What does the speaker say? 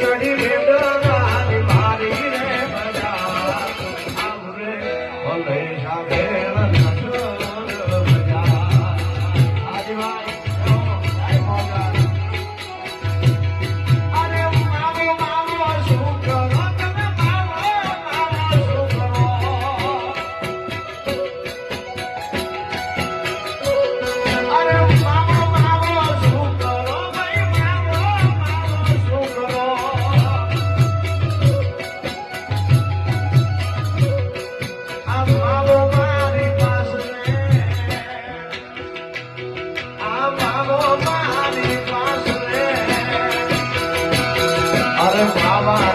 ચડી રેડવાની મારી રે મજા આવરે ભલે સામેલ મજા આજવાય અરે મામો મામો શું કરો તમે મામો મામો શું કરો અરે મામો મામો શું કરો ભાઈ મામો મામો શું કરો આ મામો મારી પાસે આ મામો મારી પાસે અરે બાબા